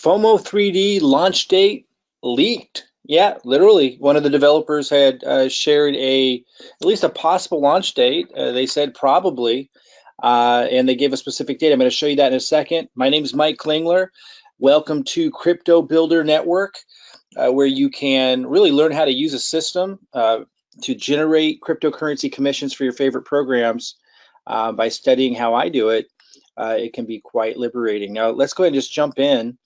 FOMO 3D launch date leaked. Yeah, literally. One of the developers had shared at least a possible launch date. They said probably, and they gave a specific date. I'm going to show you that in a second. My name is Mike Klingler. Welcome to Crypto Builder Network, where you can really learn how to use a system to generate cryptocurrency commissions for your favorite programs by studying how I do it. It can be quite liberating. Now, let's go ahead and just jump in.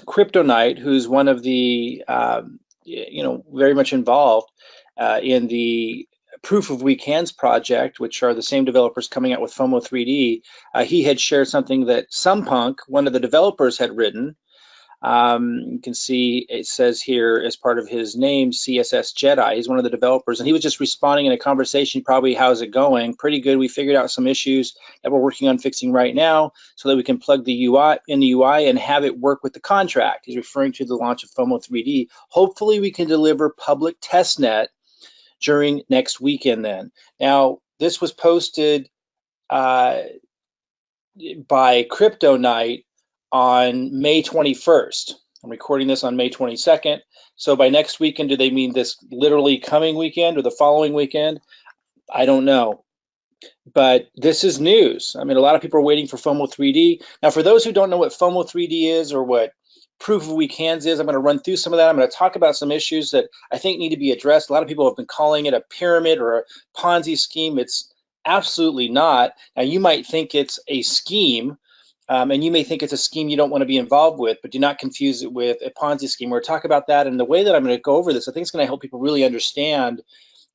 Crypto Knight, who's one of the, very much involved in the Proof of Weak Hands project, which are the same developers coming out with FOMO 3D, he had shared something that Sumpunk, one of the developers, had written. You can see it says here as part of his name, CSS Jedi. He's one of the developers, and he was just responding in a conversation, probably, how's it going? Pretty good. We figured out some issues that we're working on fixing right now so that we can plug the UI in the UI and have it work with the contract. He's referring to the launch of FOMO 3D. Hopefully we can deliver public testnet during next weekend then. Now, this was posted by Crypto Knight on May 21st. I'm recording this on May 22nd. So by next weekend, do they mean this literally coming weekend or the following weekend? I don't know. But this is news. I mean, a lot of people are waiting for FOMO 3D. Now, for those who don't know what FOMO 3D is or what Proof of Weak Hands is, I'm going to run through some of that. I'm going to talk about some issues that I think need to be addressed. A lot of people have been calling it a pyramid or a Ponzi scheme. It's absolutely not. Now, you might think it's a scheme. And you may think it's a scheme you don't want to be involved with, but do not confuse it with a Ponzi scheme. We'll talk about that. And the way that I'm going to go over this, I think it's going to help people really understand,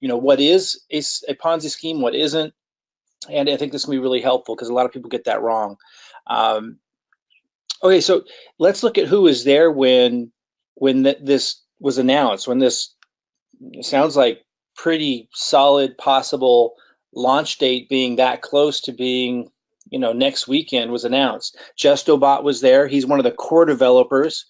what is a Ponzi scheme, what isn't. And I think this will be really helpful because a lot of people get that wrong. Okay, so let's look at who was there when this was announced, when this sounds like pretty solid possible launch date being that close to being next weekend was announced. JustoBot was there. He's one of the core developers.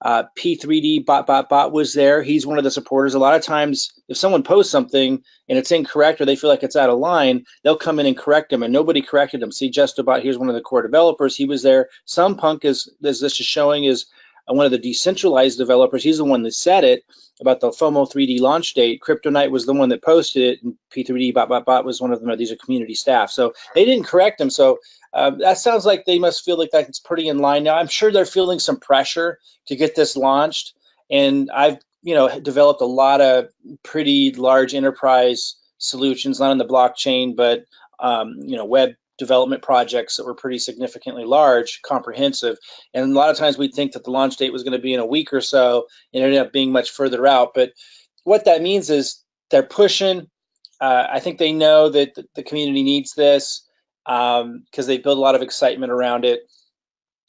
P3D bot was there. He's one of the supporters. A lot of times, if someone posts something and it's incorrect or they feel like it's out of line, they'll come in and correct them, and nobody corrected them. See, JustoBot, here's one of the core developers. He was there. Sumpunk, as this is showing, is one of the decentralized developers. He's the one that said it about the FOMO 3D launch date. Crypto Knight was the one that posted it, and P3D bot was one of them. These are community staff. So they didn't correct them. So that sounds like they must feel like that's pretty in line. Now, I'm sure they're feeling some pressure to get this launched. And I've, developed a lot of pretty large enterprise solutions, not on the blockchain, but, web development projects that were pretty significantly large, comprehensive. And a lot of times we'd think that the launch date was going to be in a week or so, and it ended up being much further out. But what that means is they're pushing. I think they know that the community needs this because they built a lot of excitement around it.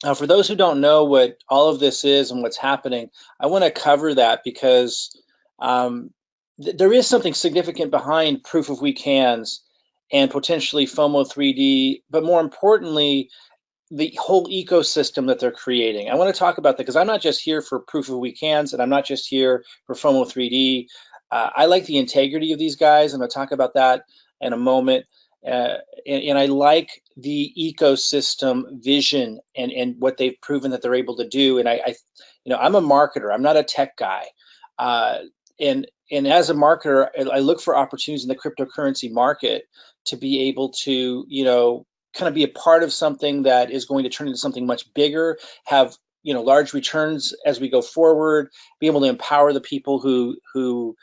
Now, for those who don't know what all of this is and what's happening, I want to cover that because there is something significant behind Proof of Weak Hands and potentially FOMO 3D, but more importantly, the whole ecosystem that they're creating. I want to talk about that because I'm not just here for Proof of Weak Hands, and I'm not just here for FOMO 3D. I like the integrity of these guys, and I'll talk about that in a moment. And I like the ecosystem vision and what they've proven that they're able to do. And I'm a marketer. I'm not a tech guy. And as a marketer, I look for opportunities in the cryptocurrency market to be able to, kind of be a part of something that is going to turn into something much bigger, have, large returns as we go forward, be able to empower the people who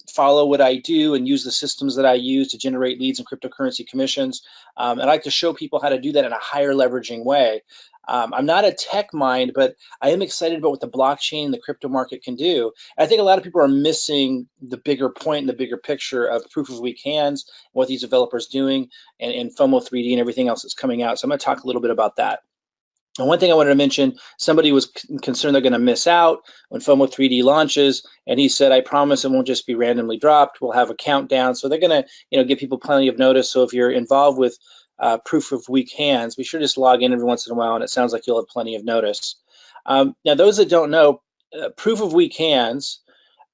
follow what I do and use the systems that I use to generate leads and cryptocurrency commissions. I like to show people how to do that in a higher leveraging way. I'm not a tech mind, but I am excited about what the blockchain and the crypto market can do. I think a lot of people are missing the bigger point and the bigger picture of Proof of Weak Hands, what these developers doing, and FOMO 3D and everything else that's coming out. So I'm going to talk a little bit about that. And one thing I wanted to mention, somebody was concerned they're going to miss out when FOMO 3D launches, and he said, I promise it won't just be randomly dropped. We'll have a countdown. So they're going to, give people plenty of notice. So if you're involved with Proof of Weak Hands, be sure to just log in every once in a while, and it sounds like you'll have plenty of notice. Now, those that don't know, Proof of Weak Hands,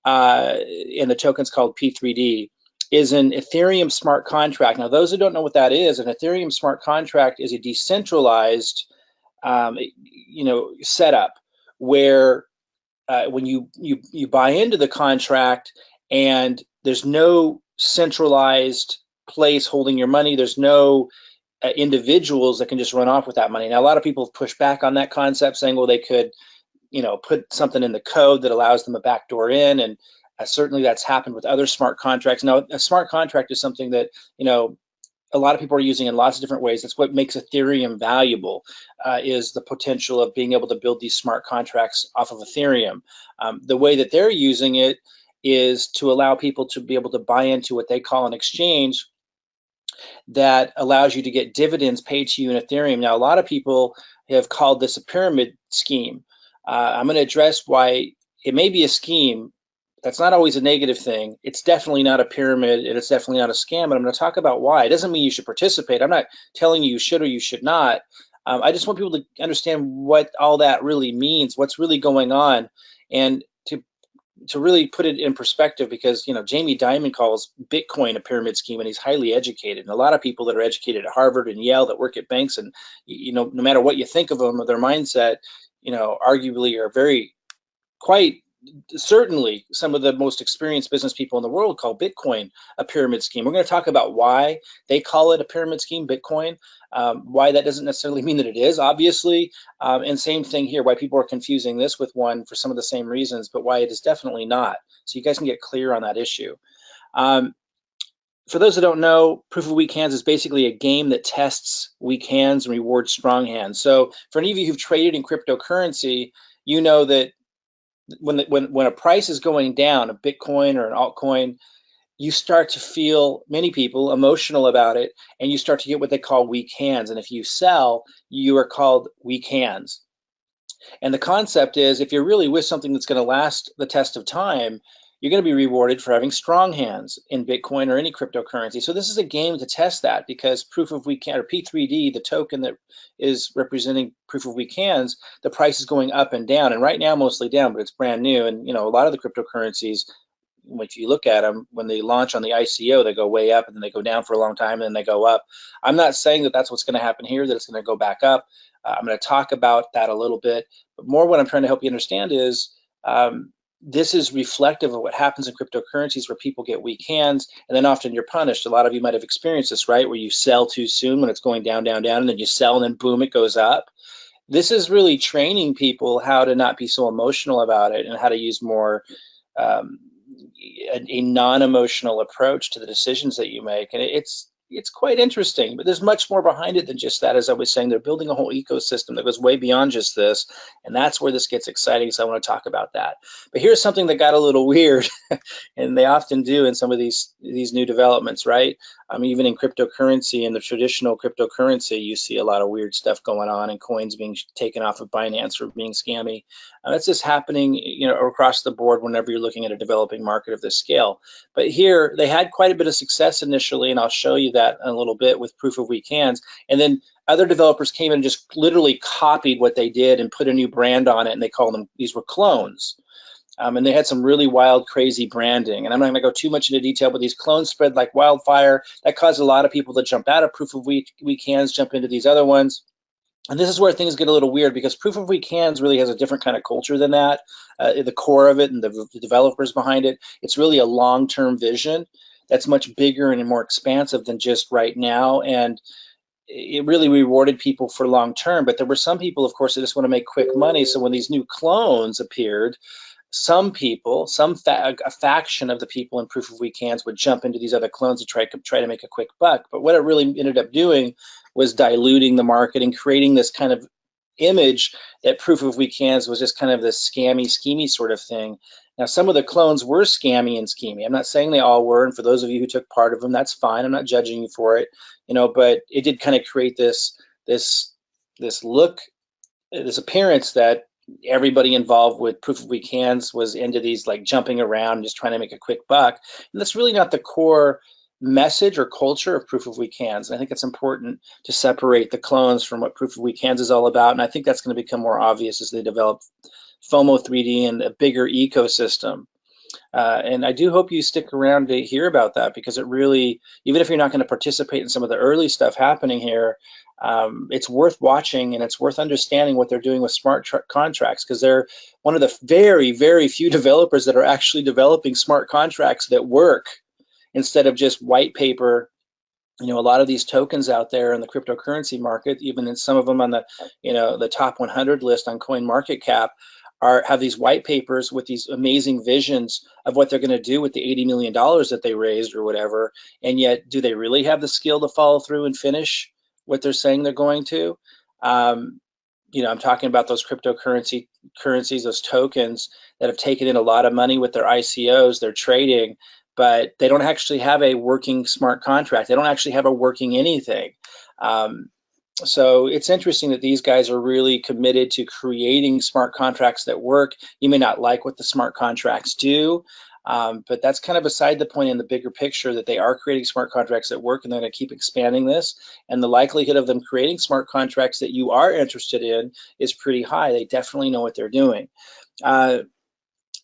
and the token's called P3D, is an Ethereum smart contract. Now, those who don't know what that is, an Ethereum smart contract is a decentralized setup where when you buy into the contract and there's no centralized place holding your money, there's no individuals that can just run off with that money. Now, a lot of people have pushed back on that concept, saying, well, they could, put something in the code that allows them a backdoor in, and certainly that's happened with other smart contracts. Now, a smart contract is something that a lot of people are using in lots of different ways. That's what makes Ethereum valuable, is the potential of being able to build these smart contracts off of Ethereum. The way that they're using it is to allow people to be able to buy into what they call an exchange that allows you to get dividends paid to you in Ethereum. Now, a lot of people have called this a pyramid scheme. I'm going to address why it may be a scheme. That's not always a negative thing. It's definitely not a pyramid, and it's definitely not a scam. And I'm going to talk about why. It doesn't mean you should participate. I'm not telling you should or you should not. I just want people to understand what all that really means, what's really going on, and to really put it in perspective, because Jamie Dimon calls Bitcoin a pyramid scheme, and he's highly educated. And a lot of people that are educated at Harvard and Yale that work at banks, and no matter what you think of them or their mindset, arguably are very quite certainly some of the most experienced business people in the world call Bitcoin a pyramid scheme. We're going to talk about why they call it a pyramid scheme, Bitcoin, why that doesn't necessarily mean that it is, obviously, and same thing here, why people are confusing this with one for some of the same reasons, but why it is definitely not. So you guys can get clear on that issue. For those that don't know, proof of weak hands is basically a game that tests weak hands and rewards strong hands. So for any of you who've traded in cryptocurrency, you know that when a price is going down, a Bitcoin or an altcoin, you start to feel, many people, emotional about it, and you start to get what they call weak hands. And if you sell, you are called weak hands. And the concept is, if you're really with something that's going to last the test of time, you're going to be rewarded for having strong hands in Bitcoin or any cryptocurrency. So this is a game to test that, because proof of weak hand, or P3D, the token that is representing proof of weak hands, the price is going up and down. And right now, mostly down, but it's brand new. And a lot of the cryptocurrencies, if you look at them, when they launch on the ICO, they go way up and then they go down for a long time and then they go up. I'm not saying that that's what's going to happen here, that it's going to go back up. I'm going to talk about that a little bit, but more what I'm trying to help you understand is this is reflective of what happens in cryptocurrencies, where people get weak hands, and then often you're punished. A lot of you might have experienced this, right? Where you sell too soon when it's going down, down, down, and then you sell and then boom, it goes up. This is really training people how to not be so emotional about it and how to use more a non-emotional approach to the decisions that you make. And it's quite interesting, but there's much more behind it than just that. As I was saying, they're building a whole ecosystem that goes way beyond just this, and that's where this gets exciting, so I want to talk about that. But here's something that got a little weird, and they often do in some of these new developments, right? Even in cryptocurrency, in the traditional cryptocurrency, you see a lot of weird stuff going on, and coins being taken off of Binance for being scammy. That's just happening, across the board whenever you're looking at a developing market of this scale. But here, they had quite a bit of success initially, and I'll show you that in a little bit with proof of weak hands. And then other developers came and just literally copied what they did and put a new brand on it, and they called them, these were clones. And they had some really wild, crazy branding. And I'm not going to go too much into detail, but these clones spread like wildfire. That caused a lot of people to jump out of proof of weak hands, jump into these other ones. And this is where things get a little weird, because proof of weak hands really has a different kind of culture than that. The core of it and the developers behind it, it's really a long-term vision that's much bigger and more expansive than just right now. And it really rewarded people for long term. But there were some people, of course, that just want to make quick money. So when these new clones appeared, some people, a faction of the people in proof of weak hands would jump into these other clones to try to make a quick buck. But what it really ended up doing was diluting the market and creating this kind of image that proof of weak hands was just kind of this scammy, schemy sort of thing. Now, some of the clones were scammy and schemy. I'm not saying they all were, and for those of you who took part of them, that's fine. I'm not judging you for it, but it did kind of create this look, this appearance that everybody involved with proof of weak hands was into these, like, jumping around, just trying to make a quick buck. And that's really not the core message or culture of proof of weak hands. And I think it's important to separate the clones from what proof of weak hands is all about. And I think that's going to become more obvious as they develop FOMO 3D and a bigger ecosystem. And I do hope you stick around to hear about that, because it really, even if you're not going to participate in some of the early stuff happening here, it's worth watching and it's worth understanding what they're doing with smart contracts, because they're one of the very, very few developers that are actually developing smart contracts that work instead of just white paper. A lot of these tokens out there in the cryptocurrency market, even in some of them on the, the top 100 list on CoinMarketCap, have these white papers with these amazing visions of what they're going to do with the $80 million that they raised or whatever. And yet, do they really have the skill to follow through and finish what they're saying they're going to? Um, I'm talking about those currencies, those tokens that have taken in a lot of money with their ICOs, they're trading, but they don't actually have a working smart contract. They don't actually have a working anything. Um, so it's interesting that these guys are really committed to creating smart contracts that work. You may not like what the smart contracts do, but that's kind of beside the point in the bigger picture, that they are creating smart contracts that work, and they're going to keep expanding this. And the likelihood of them creating smart contracts that you are interested in is pretty high. They definitely know what they're doing. Uh,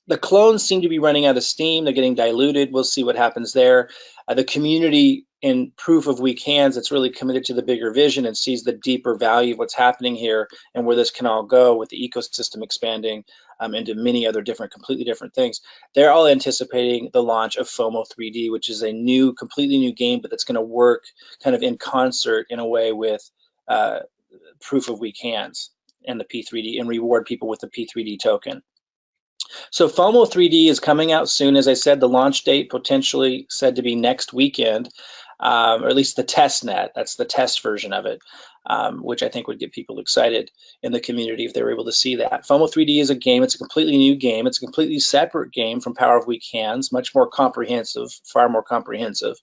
the clones seem to be running out of steam. They're getting diluted. We'll see what happens there. The community in Proof of Weak Hands, it's really committed to the bigger vision and sees the deeper value of what's happening here and where this can all go with the ecosystem expanding into many other completely different things. They're all anticipating the launch of FOMO 3D, which is a completely new game, but that's going to work kind of in concert in a way with Proof of Weak Hands and the P3D, and reward people with the P3D token. So FOMO 3D is coming out soon. As I said, the launch date potentially said to be next weekend, or at least the test net. That's the test version of it, which I think would get people excited in the community if they were able to see that. FOMO 3D is a game. It's a completely new game. It's a completely separate game from Power of Weak Hands, much more comprehensive, far more comprehensive.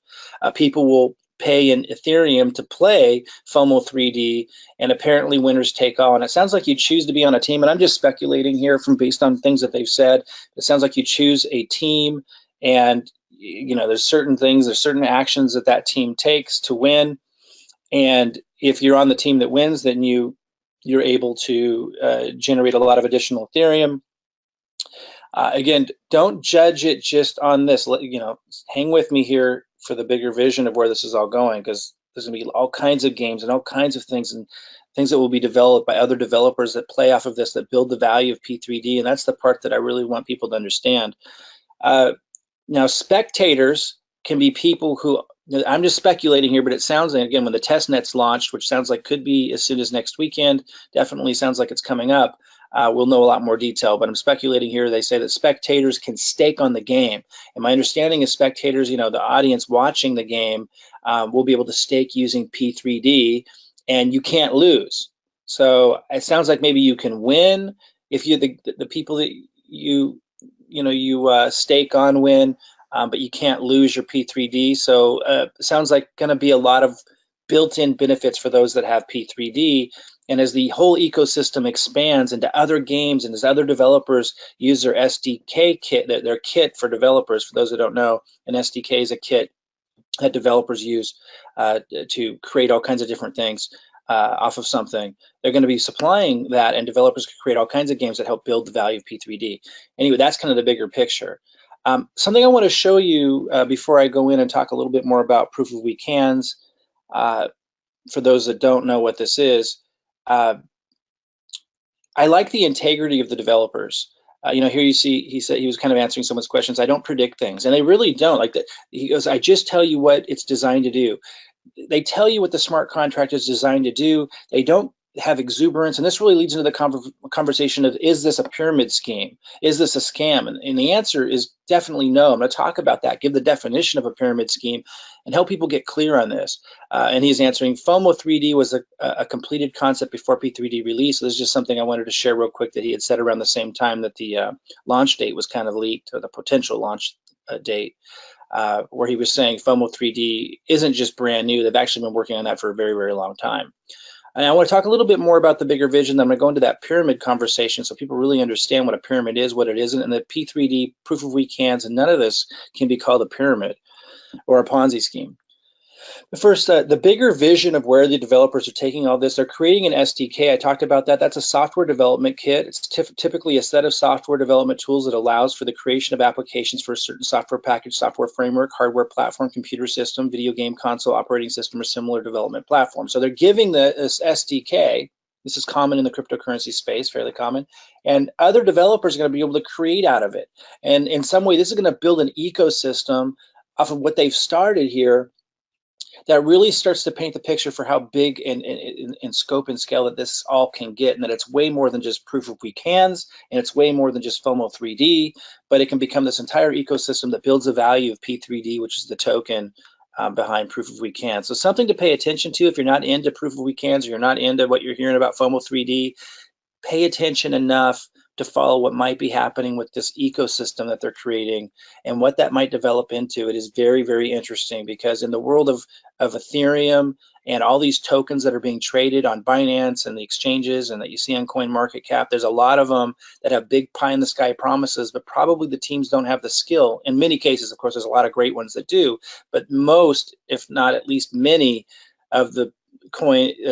People will pay in Ethereum to play FOMO 3D, and apparently winners take all. And it sounds like you choose to be on a team, and I'm just speculating here from based on things that they've said. It sounds like you choose a team, and there's certain things, there's certain actions that team takes to win. And if you're on the team that wins, then you're able to generate a lot of additional Ethereum. Again, don't judge it just on this. Hang with me here for the bigger vision of where this is all going, because there's going to be all kinds of games and all kinds of things, and things that will be developed by other developers that play off of this, that build the value of P3D, and that's the part that I really want people to understand. Now, spectators can be people who, I'm just speculating here, but it sounds like, again, when the test net's launched, which sounds like could be as soon as next weekend, definitely sounds like it's coming up, we'll know a lot more detail, but I'm speculating here. They say that spectators can stake on the game. And my understanding is spectators, the audience watching the game, will be able to stake using P3D, and you can't lose. So it sounds like maybe you can win if you're the people that you stake on win, but you can't lose your P3D. So it sounds like going to be a lot of built-in benefits for those that have P3D. And as the whole ecosystem expands into other games, and as other developers use their SDK kit, their kit for developers, for those that don't know, an SDK is a kit that developers use to create all kinds of different things off of something. They're going to be supplying that, and developers can create all kinds of games that help build the value of P3D. Anyway, that's kind of the bigger picture. Something I want to show you before I go in and talk a little bit more about Proof of Weak Hands, for those that don't know what this is, I like the integrity of the developers. Here you see, he said he was kind of answering someone's questions. I don't predict things, and they really don't. Like that, he goes, I just tell you what it's designed to do. They tell you what the smart contract is designed to do. They don't have exuberance, and this really leads into the conversation of, is this a pyramid scheme? Is this a scam? And the answer is definitely no. I'm going to talk about that, give the definition of a pyramid scheme, and help people get clear on this. And he's answering, FOMO 3D was a completed concept before P3D release. So this is just something I wanted to share real quick that he had said around the same time that the launch date was kind of leaked, or the potential launch date. Where he was saying FOMO 3D isn't just brand new. They've actually been working on that for a very, very long time. And I want to talk a little bit more about the bigger vision. I'm going to go into that pyramid conversation so people really understand what a pyramid is, what it isn't, and that P3D, Proof of Weak Hands, and none of this can be called a pyramid or a Ponzi scheme. First, the bigger vision of where the developers are taking all this, they're creating an SDK. I talked about that. That's a software development kit. It's typically a set of software development tools that allows for the creation of applications for a certain software package, software framework, hardware platform, computer system, video game console, operating system, or similar development platform. So they're giving this SDK. This is common in the cryptocurrency space, fairly common, and other developers are going to be able to create out of it. And in some way, this is going to build an ecosystem off of what they've started here that really starts to paint the picture for how big in scope and scale that this all can get, and that it's way more than just proof of weak hands, and it's way more than just FOMO 3D, but it can become this entire ecosystem that builds the value of P3D, which is the token behind proof of weak hands. So something to pay attention to if you're not into proof of weak hands, or you're not into what you're hearing about FOMO 3D. Pay attention enough to follow what might be happening with this ecosystem that they're creating and what that might develop into. It is very, very interesting, because in the world of Ethereum and all these tokens that are being traded on Binance and the exchanges and that you see on CoinMarketCap, there's a lot of them that have big pie in the sky promises, but probably the teams don't have the skill. In many cases, of course, there's a lot of great ones that do, but most, if not at least many, of the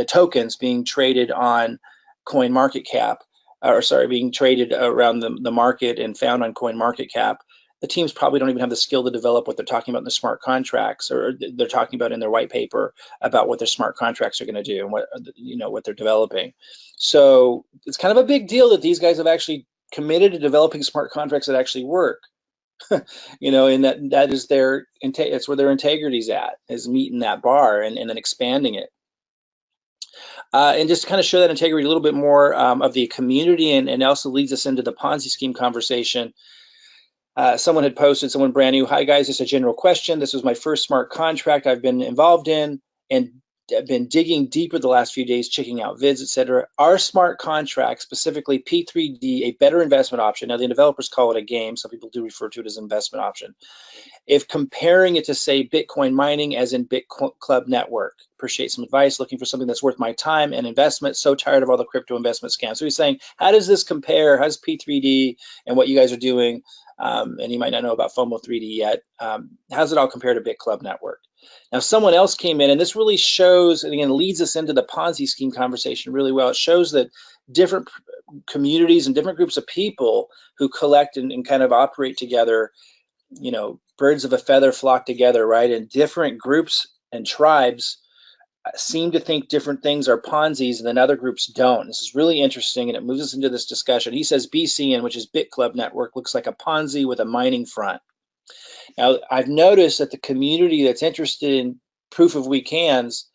tokens being traded on CoinMarketCap, or sorry, being traded around the market and found on CoinMarketCap, the teams probably don't even have the skill to develop what they're talking about in the smart contracts, or they're talking about in their white paper about what their smart contracts are going to do and what they're developing. So it's kind of a big deal that these guys have actually committed to developing smart contracts that actually work. And that is it's where their integrity's at, is meeting that bar and then expanding it. And just to kind of show that integrity a little bit more of the community, and also leads us into the Ponzi scheme conversation. Someone had posted, someone brand new, "Hi guys, just a general question. This was my first smart contract I've been involved in, and I've been digging deeper the last few days, checking out vids, etc. Are smart contracts, specifically P3D, a better investment option?" Now the developers call it a game. Some people do refer to it as an investment option, if comparing it to, say, Bitcoin mining, as in BitClub Network. Appreciate some advice, looking for something that's worth my time and investment. So tired of all the crypto investment scams. So he's saying, how does this compare? How's P3D and what you guys are doing? And you might not know about FOMO 3D yet. How's it all compare to BitClub Network? Now, someone else came in, and this really shows, and again, leads us into the Ponzi scheme conversation really well. It shows that different communities and different groups of people who collect and kind of operate together, birds of a feather flock together, right? And different groups and tribes seem to think different things are Ponzi's, and then other groups don't. This is really interesting, and it moves us into this discussion. He says BCN, which is BitClub Network, looks like a Ponzi with a mining front. Now, I've noticed that the community that's interested in proof of weak hands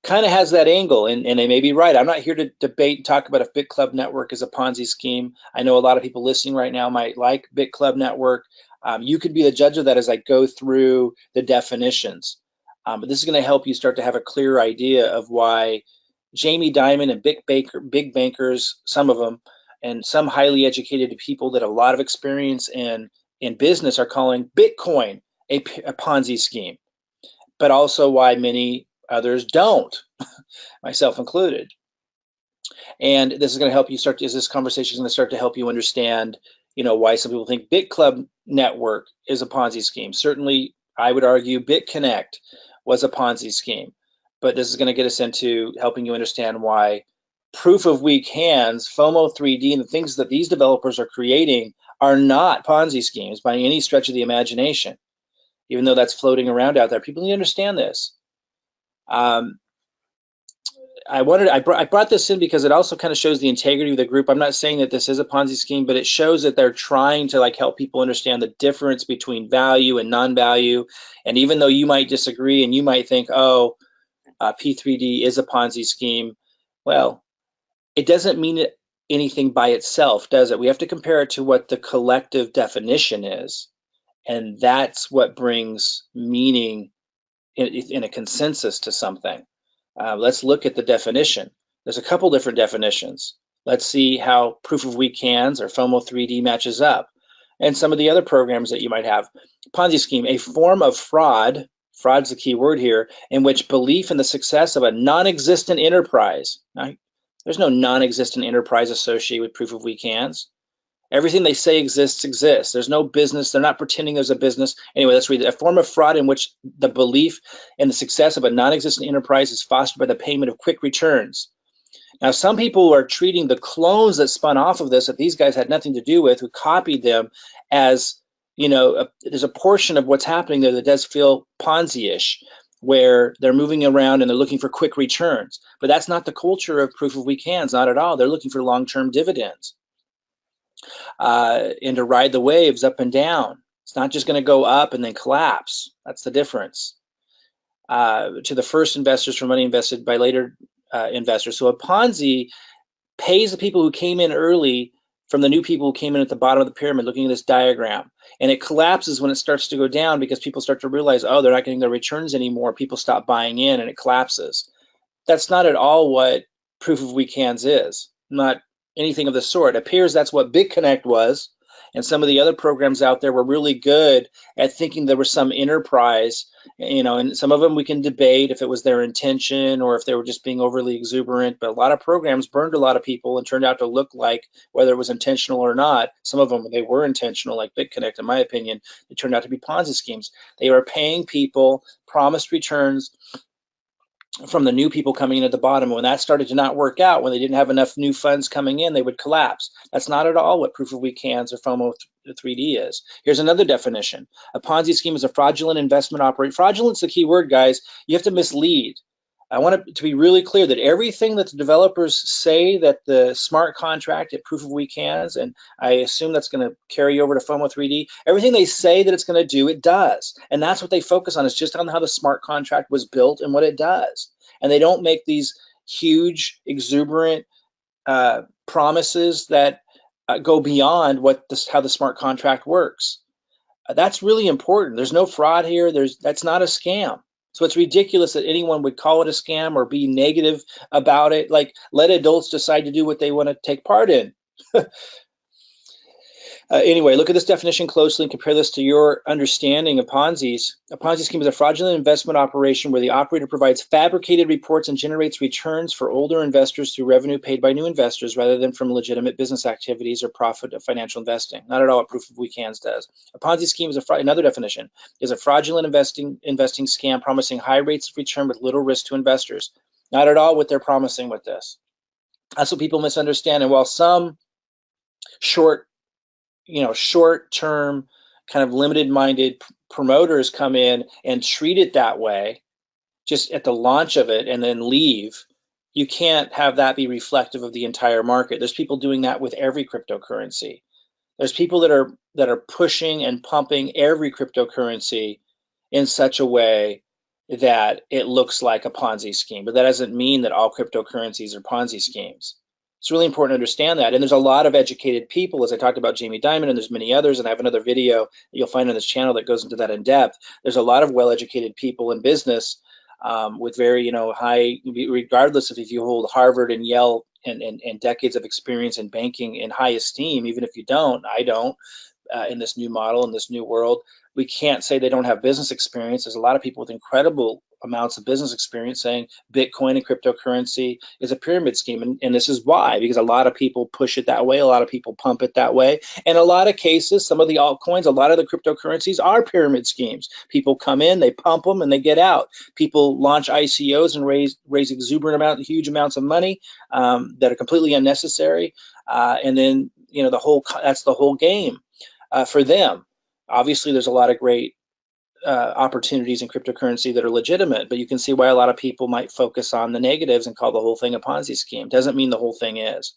kind of has that angle, and they may be right. I'm not here to debate and talk about if BitClub Network is a Ponzi scheme. I know a lot of people listening right now might like BitClub Network. You could be the judge of that as I go through the definitions. But this is going to help you start to have a clear idea of why Jamie Dimon and big bankers, some of them, and some highly educated people that have a lot of experience in business are calling Bitcoin a Ponzi scheme, but also why many others don't, myself included. And this is going to help you this conversation is going to start to help you understand, why some people think BitClub Network is a Ponzi scheme. Certainly, I would argue BitConnect was a Ponzi scheme, but this is going to get us into helping you understand why proof of weak hands, FOMO 3D, and the things that these developers are creating are not Ponzi schemes by any stretch of the imagination, even though that's floating around out there. People need to understand this. I brought this in because it also kind of shows the integrity of the group. I'm not saying that this is a Ponzi scheme, but it shows that they're trying to help people understand the difference between value and non-value. And even though you might disagree and you might think, oh, P3D is a Ponzi scheme, well, it doesn't mean anything by itself, does it? We have to compare it to what the collective definition is. And that's what brings meaning in a consensus to something. Let's look at the definition. There's a couple different definitions. Let's see how proof of weak hands or FOMO 3D matches up, and some of the other programs that you might have. Ponzi scheme, a form of fraud, fraud's the key word here, in which belief in the success of a non-existent enterprise. Now, there's no non-existent enterprise associated with proof of weak hands. Everything they say exists. There's no business. They're not pretending there's a business. Anyway, let's read it. A form of fraud in which the belief in the success of a non-existent enterprise is fostered by the payment of quick returns. Now, some people are treating the clones that spun off of this, that these guys had nothing to do with, who copied them, as, there's a portion of what's happening there that does feel Ponzi-ish, where they're moving around and they're looking for quick returns. But that's not the culture of proof of weak hands, not at all. They're looking for long-term dividends and to ride the waves up and down. It's not just going to go up and then collapse. That's the difference. To the first investors for money invested by later investors. So a Ponzi pays the people who came in early from the new people who came in at the bottom of the pyramid, looking at this diagram. And it collapses when it starts to go down because people start to realize, oh, they're not getting their returns anymore. People stop buying in and it collapses. That's not at all what proof of weak hands is. Not anything of the sort. It appears that's what BitConnect was, and some of the other programs out there were really good at thinking there was some enterprise, and some of them we can debate if it was their intention or if they were just being overly exuberant, but a lot of programs burned a lot of people and turned out to look like, whether it was intentional or not, some of them, they were intentional, like BitConnect, in my opinion, they turned out to be Ponzi schemes. They were paying people promised returns from the new people coming in at the bottom. When that started to not work out, when they didn't have enough new funds coming in, they would collapse. That's not at all what proof of weak hands or FOMO 3D is. Here's another definition. A Ponzi scheme is a fraudulent investment operation. Fraudulent's the key word, guys. You have to mislead. I want it to be really clear that everything that the developers say that the smart contract at proof of weak hands, and I assume that's going to carry over to FOMO 3D, everything they say that it's going to do, it does. And that's what they focus on, is just on how the smart contract was built and what it does. And they don't make these huge, exuberant promises that go beyond how the smart contract works. That's really important. There's no fraud here. That's not a scam. So it's ridiculous that anyone would call it a scam or be negative about it. Like, let adults decide to do what they want to take part in. Anyway, look at this definition closely and compare this to your understanding of Ponzi's. A Ponzi scheme is a fraudulent investment operation where the operator provides fabricated reports and generates returns for older investors through revenue paid by new investors rather than from legitimate business activities or profit of financial investing. Not at all what proof of weak hands does. A Ponzi scheme is another definition, is a fraudulent investing scam promising high rates of return with little risk to investors. Not at all what they're promising with this. That's what people misunderstand. And while some short-term kind of limited-minded promoters come in and treat it that way just at the launch of it and then leave, you can't have that be reflective of the entire market. There's people doing that with every cryptocurrency. There's people that are pushing and pumping every cryptocurrency in such a way that it looks like a Ponzi scheme, but that doesn't mean that all cryptocurrencies are Ponzi schemes. It's really important to understand that. And there's a lot of educated people, as I talked about Jamie Dimon, and there's many others, and I have another video that you'll find on this channel that goes into that in depth. There's a lot of well-educated people in business with very, high, regardless of if you hold Harvard and Yale and decades of experience in banking in high esteem, even if you don't, I don't, in this new model, in this new world, we can't say they don't have business experience. There's a lot of people with incredible amounts of business experience saying Bitcoin and cryptocurrency is a pyramid scheme. And this is why, because a lot of people push it that way. A lot of people pump it that way. In a lot of cases, some of the altcoins, a lot of the cryptocurrencies are pyramid schemes. People come in, they pump them, and they get out. People launch ICOs and raise huge amounts of money that are completely unnecessary. And then, that's the whole game for them. Obviously, there's a lot of great opportunities in cryptocurrency that are legitimate, but you can see why a lot of people might focus on the negatives and call the whole thing a Ponzi scheme. Doesn't mean the whole thing is.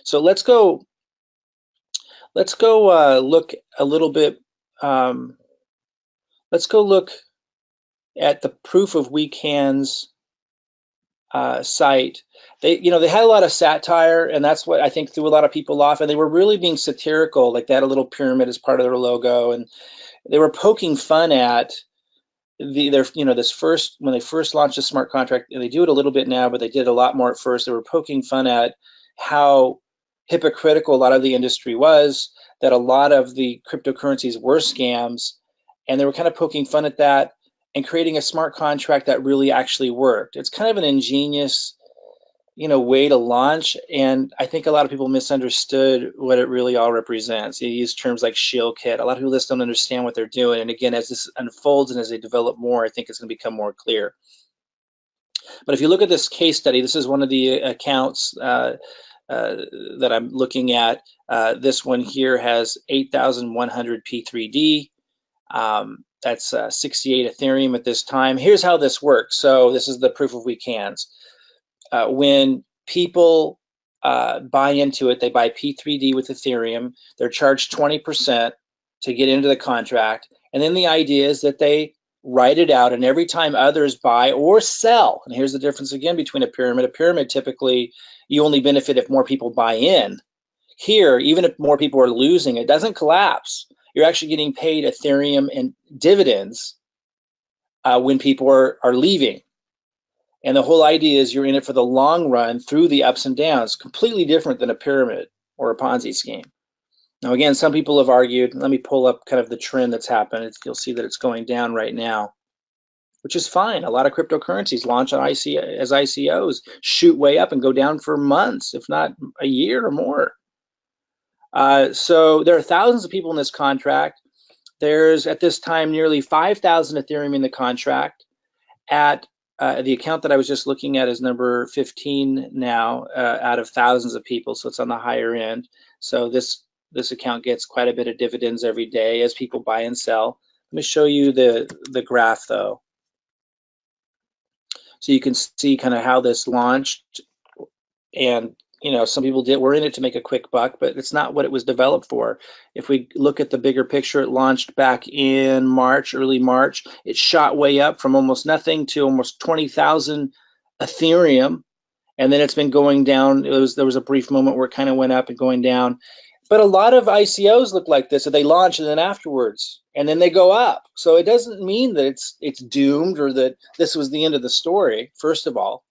So let's go look a little bit. Let's go look at the proof of weak hands site. They had a lot of satire, and that's what I think threw a lot of people off. And they were really being satirical, like they had a little pyramid as part of their logo, and they were poking fun at when they first launched a smart contract, and they do it a little bit now, but they did a lot more at first. They were poking fun at how hypocritical a lot of the industry was, that a lot of the cryptocurrencies were scams, and they were kind of poking fun at that and creating a smart contract that really actually worked. It's kind of an ingenious way to launch, and I think a lot of people misunderstood what it really all represents. You use terms like shield kit. A lot of people just don't understand what they're doing. And again, as this unfolds and as they develop more, I think it's going to become more clear. But if you look at this case study, this is one of the accounts that I'm looking at. This one here has 8,100 P3D. That's 68 Ethereum at this time. Here's how this works. So this is the proof of we cans. When people buy into it, they buy P3D with Ethereum. They're charged 20% to get into the contract. And then the idea is that they write it out, and every time others buy or sell, and here's the difference again between a pyramid typically you only benefit if more people buy in. Here, even if more people are losing, it doesn't collapse. You're actually getting paid Ethereum and dividends when people are leaving. And the whole idea is you're in it for the long run through the ups and downs, completely different than a pyramid or a Ponzi scheme. Now, again, some people have argued, let me pull up kind of the trend that's happened. You'll see that it's going down right now, which is fine. A lot of cryptocurrencies launch on as ICOs, shoot way up and go down for months, if not a year or more. So there are thousands of people in this contract. There's, at this time, nearly 5,000 Ethereum in the contract. At the account that I was just looking at is number 15 now out of thousands of people, so it's on the higher end. So this account gets quite a bit of dividends every day as people buy and sell. Let me show you the graph though, so you can see kind of how this launched. And some people were in it to make a quick buck, but it's not what it was developed for. If we look at the bigger picture, it launched back in March, early March. It shot way up from almost nothing to almost 20,000 Ethereum, and then it's been going down. There was a brief moment where it kind of went up and going down. But a lot of ICOs look like this, so they launch and then afterwards, and then they go up. So it doesn't mean that it's doomed or that this was the end of the story. First of all,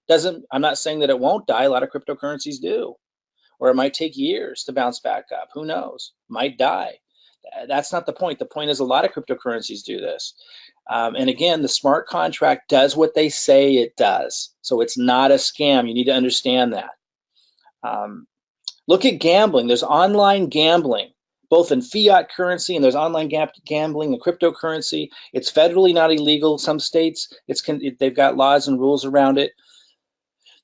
I'm not saying that it won't die. A lot of cryptocurrencies do, or it might take years to bounce back up. Who knows? Might die. That's not the point. The point is a lot of cryptocurrencies do this. And again, the smart contract does what they say it does. So it's not a scam. You need to understand that. Look at gambling. There's online gambling, both in fiat currency, and there's online gambling in cryptocurrency. It's federally not illegal. Some states, they've got laws and rules around it.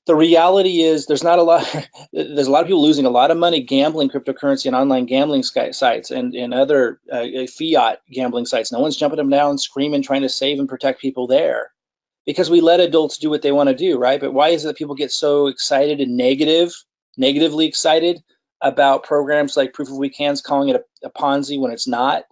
The reality is there's a lot of people losing a lot of money gambling cryptocurrency and online gambling sites and other fiat gambling sites. No one's jumping them down, screaming, trying to save and protect people there, because we let adults do what they want to do, right? But why is it that people get so excited and negatively excited about programs like Proof of We Can's, calling it a Ponzi when it's not?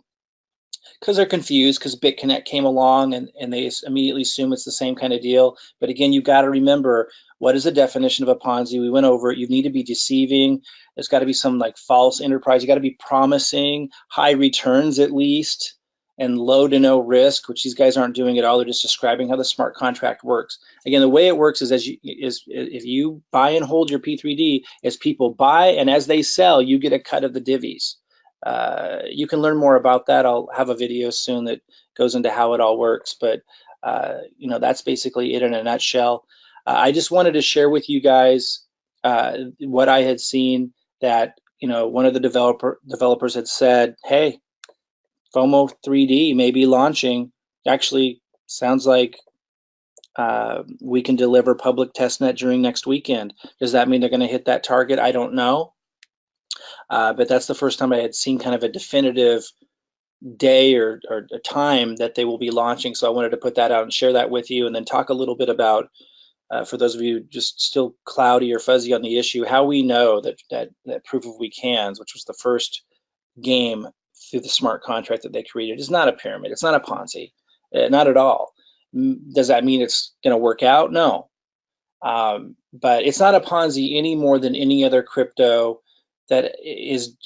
Because they're confused, because BitConnect came along and they immediately assume it's the same kind of deal. But again, you've got to remember, what is the definition of a Ponzi? We went over it. You need to be deceiving. There's got to be some like false enterprise. You got to be promising high returns at least, and low to no risk, which these guys aren't doing at all. They're just describing how the smart contract works. Again, the way it works is if you buy and hold your P3D, as people buy and as they sell, you get a cut of the divvies. You can learn more about that. I'll have a video soon that goes into how it all works, but that's basically it in a nutshell. I just wanted to share with you guys what I had seen, that one of the developers had said, hey, FOMO 3D may be launching. Actually, sounds like we can deliver public testnet during next weekend. Does that mean they're going to hit that target? I don't know. But that's the first time I had seen kind of a definitive day or a time that they will be launching. So I wanted to put that out and share that with you, and then talk a little bit about, for those of you just still cloudy or fuzzy on the issue, how we know that Proof of We Cans, which was the first game through the smart contract that they created, is not a pyramid. It's not a Ponzi, not at all. Does that mean it's going to work out? No. But it's not a Ponzi any more than any other crypto that is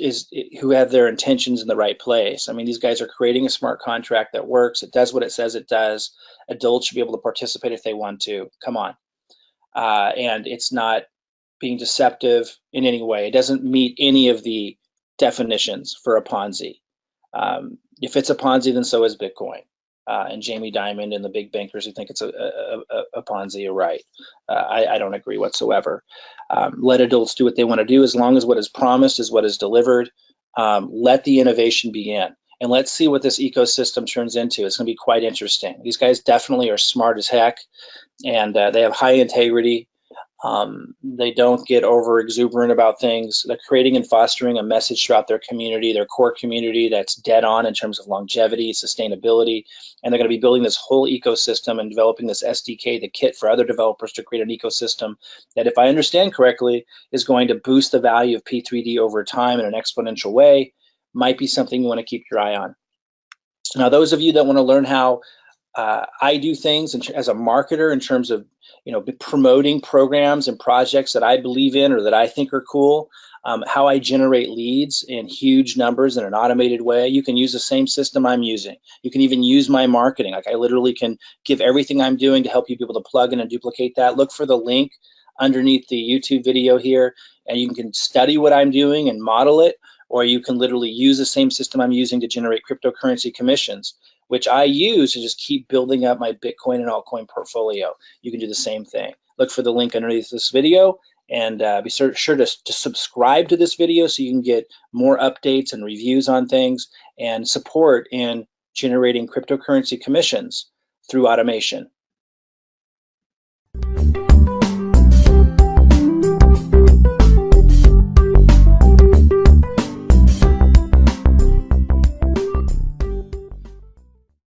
who have their intentions in the right place. I mean, these guys are creating a smart contract that works. It does what it says it does. Adults should be able to participate if they want to. Come on. And it's not being deceptive in any way. It doesn't meet any of the definitions for a Ponzi. If it's a Ponzi, then so is Bitcoin. and Jamie Dimon and the big bankers who think it's a Ponzi are right. I don't agree whatsoever. Let adults do what they want to do as long as what is promised is what is delivered. Let the innovation begin. And let's see what this ecosystem turns into. It's going to be quite interesting. These guys definitely are smart as heck, and they have high integrity. They don't get over exuberant about things. They're creating and fostering a message throughout their community, their core community, that's dead on in terms of longevity, sustainability. And they're going to be building this whole ecosystem and developing this SDK, the kit for other developers to create an ecosystem that, if I understand correctly, is going to boost the value of P3D over time in an exponential way. Might be something you want to keep your eye on. Now, those of you that want to learn how I do things as a marketer in terms of promoting programs and projects that I believe in or that I think are cool, how I generate leads in huge numbers in an automated way. You can use the same system I'm using. You can even use my marketing. Like, I literally can give everything I'm doing to help you be able to plug in and duplicate that. Look for the link underneath the YouTube video here, and you can study what I'm doing and model it, or you can literally use the same system I'm using to generate cryptocurrency commissions, which I use to just keep building up my Bitcoin and altcoin portfolio. You can do the same thing. Look for the link underneath this video, and be sure to subscribe to this video so you can get more updates and reviews on things and support in generating cryptocurrency commissions through automation.